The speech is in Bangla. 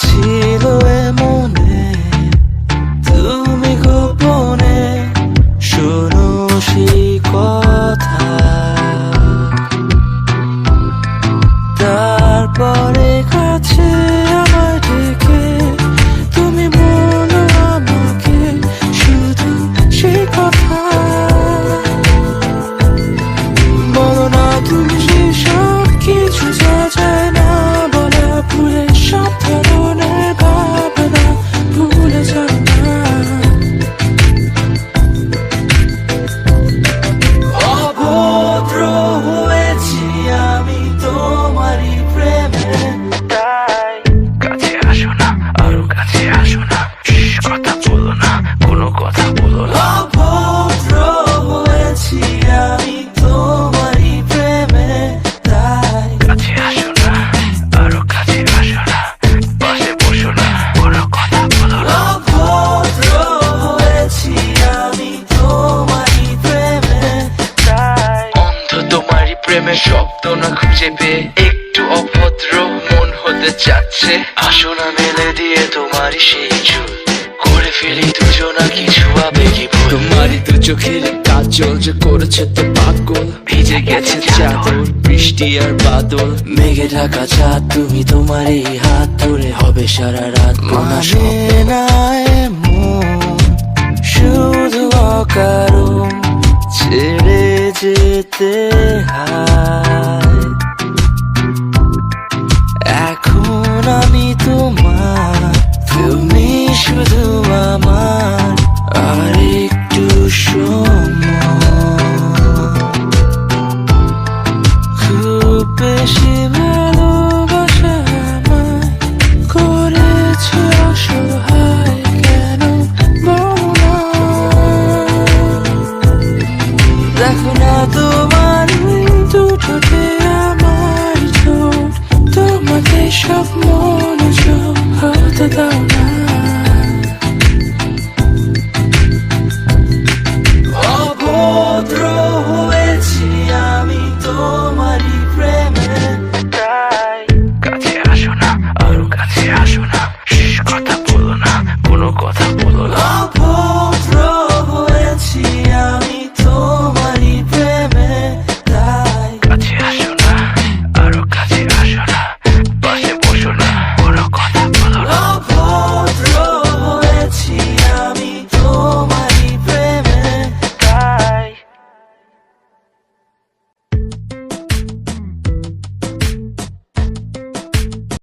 ছিল মনে তুমি গোপনে শোনো সেই কথা, তারপরে কাছে আমায় ডেকে তুমি বলো আমাকে শুধু সেই কথা। বলো না তুমি সব কিছু যা যায় না বলা, ভুলে সব ধরনের ভাবনা ভুলে যাও না। অভদ্র হয়েছি আমি তোমারই প্রেমে, তাই কাছে আসো না, আরো কাছে আসো না, কথা বলো না, কোনো কথা বলো না। অভদ্র হয়েছি আমি তোমারই প্রেমে, তাই কাছে আসো না, আরো কাছে আসো না, পাশে বসো না, কোনো কথা বলো না। অভদ্র হয়েছি আমি তোমারই প্রেমে, তাই অন্ধ তোমারই প্রেমে শব্দ না খুঁজে পেয়ে একটু অভদ্র মন হতে চাচ্ছে। আসো না মেলে দিয়ে তোমারই সেই চুল, করে ফেলি দুজনা কিছু আবেগী ভুল। তোমারই দু চোখের কাজল যে করেছে তো পাগল, ভিজে গেছে চাদর বৃষ্টি আর বাদল, মেঘে ঢাকা চাঁদ তুমি তোমারই হাত ধরে হবে সারা রাত। মানে না এমন শুধু অকারণ ছেড়ে যেতে হয়। এখন আমি তোমার, তুমি শুধু আমার, আর একটু সময়। খুব বেশি ভালোবাসা আমায় করেছে অসহায়, কেন বলো না। দেখো না তোমার দুটোতে আমার ঠোঁট, তোমাকে সব